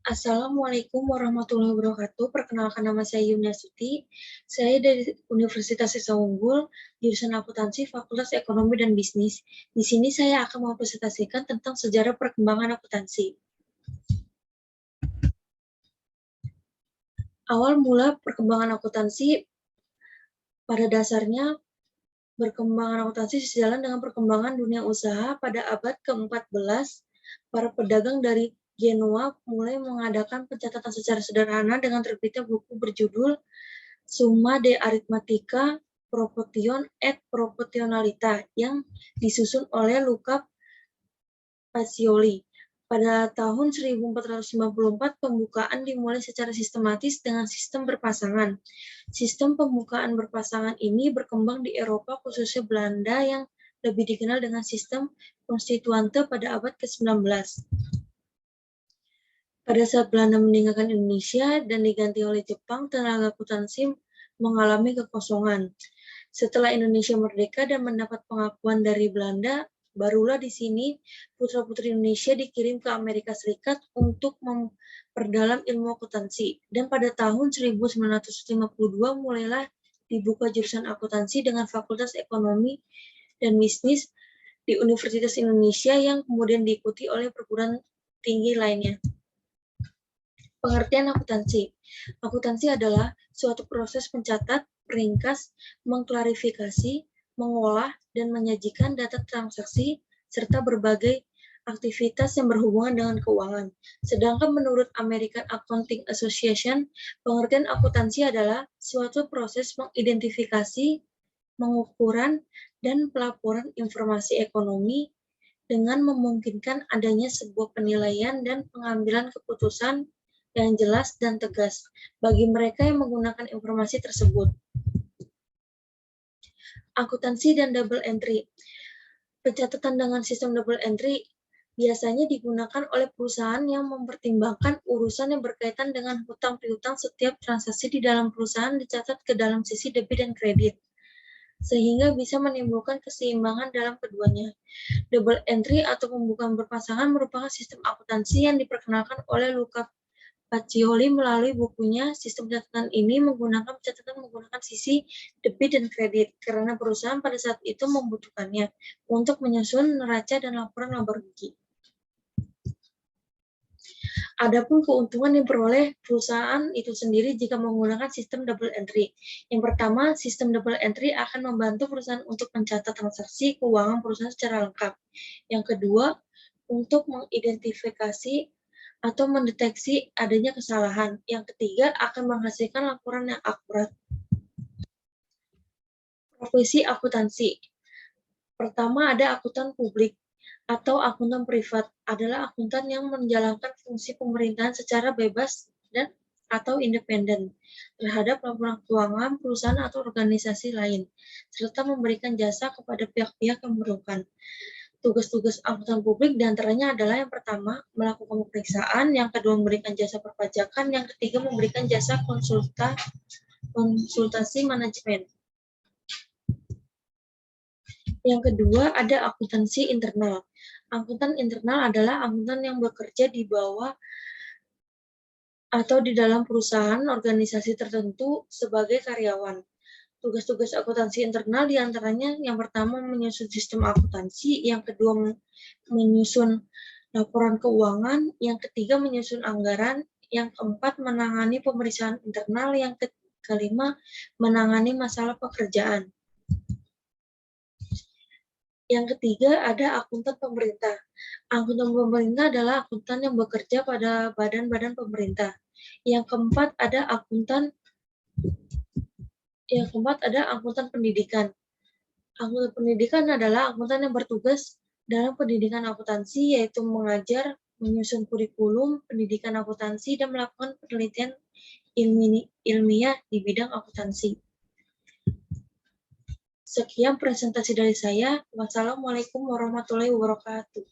Assalamualaikum warahmatullahi wabarakatuh. Perkenalkan, nama saya Yumna Suti. Saya dari Universitas Sisa Unggul, jurusan Akuntansi, Fakultas Ekonomi dan Bisnis. Di sini saya akan mempresentasikan tentang sejarah perkembangan akuntansi. Awal mula perkembangan akuntansi, pada dasarnya perkembangan akuntansi sejalan dengan perkembangan dunia usaha. Pada abad ke-14, para pedagang dari Genoa mulai mengadakan pencatatan secara sederhana dengan terbitnya buku berjudul Summa de Arithmetica Proportion et Proportionalita yang disusun oleh Luca Pacioli. Pada tahun 1454, pembukaan dimulai secara sistematis dengan sistem berpasangan. Sistem pembukaan berpasangan ini berkembang di Eropa, khususnya Belanda, yang lebih dikenal dengan sistem konstituante pada abad ke-19. Pada saat Belanda meninggalkan Indonesia dan diganti oleh Jepang, tenaga akuntansi mengalami kekosongan. Setelah Indonesia merdeka dan mendapat pengakuan dari Belanda, barulah di sini putra-putri Indonesia dikirim ke Amerika Serikat untuk memperdalam ilmu akuntansi. Dan pada tahun 1952 mulailah dibuka jurusan akuntansi dengan Fakultas Ekonomi dan Bisnis di Universitas Indonesia yang kemudian diikuti oleh perguruan tinggi lainnya. Pengertian akuntansi. Akuntansi adalah suatu proses mencatat, meringkas, mengklarifikasi, mengolah, dan menyajikan data transaksi, serta berbagai aktivitas yang berhubungan dengan keuangan. Sedangkan menurut American Accounting Association, pengertian akuntansi adalah suatu proses mengidentifikasi, mengukuran, dan pelaporan informasi ekonomi dengan memungkinkan adanya sebuah penilaian dan pengambilan keputusan yang jelas dan tegas bagi mereka yang menggunakan informasi tersebut. Akuntansi dan double entry. Pencatatan dengan sistem double entry biasanya digunakan oleh perusahaan yang mempertimbangkan urusan yang berkaitan dengan hutang piutang. Setiap transaksi di dalam perusahaan dicatat ke dalam sisi debit dan kredit, sehingga bisa menimbulkan keseimbangan dalam keduanya. Double entry atau pembukaan berpasangan merupakan sistem akuntansi yang diperkenalkan oleh Luca Pacioli melalui bukunya. Sistem pencatatan ini menggunakan pencatatan menggunakan sisi debit dan kredit karena perusahaan pada saat itu membutuhkannya untuk menyusun neraca dan laporan laba rugi. Adapun keuntungan yang diperoleh perusahaan itu sendiri jika menggunakan sistem double entry. Yang pertama, sistem double entry akan membantu perusahaan untuk mencatat transaksi keuangan perusahaan secara lengkap. Yang kedua, untuk mengidentifikasi atau mendeteksi adanya kesalahan. Yang ketiga, akan menghasilkan laporan yang akurat. Profesi akuntansi. Pertama, ada akuntan publik atau akuntan privat, adalah akuntan yang menjalankan fungsi pemerintahan secara bebas dan atau independen terhadap laporan keuangan perusahaan atau organisasi lain, serta memberikan jasa kepada pihak-pihak yang memerlukan. Tugas-tugas akuntan publik diantaranya adalah yang pertama, melakukan pemeriksaan, yang kedua, memberikan jasa perpajakan, yang ketiga, memberikan jasa konsultasi manajemen. Yang kedua, ada akuntansi internal. Akuntan internal adalah akuntan yang bekerja di bawah atau di dalam perusahaan organisasi tertentu sebagai karyawan. Tugas-tugas akuntansi internal diantaranya yang pertama menyusun sistem akuntansi, yang kedua menyusun laporan keuangan, yang ketiga menyusun anggaran, yang keempat menangani pemeriksaan internal, yang kelima menangani masalah pekerjaan. Yang ketiga ada akuntan pemerintah. Akuntan pemerintah adalah akuntan yang bekerja pada badan-badan pemerintah. Yang keempat ada akuntan pendidikan. Akuntan pendidikan adalah akuntan yang bertugas dalam pendidikan akuntansi, yaitu mengajar, menyusun kurikulum pendidikan akuntansi, dan melakukan penelitian ilmiah di bidang akuntansi. Sekian presentasi dari saya. Wassalamualaikum warahmatullahi wabarakatuh.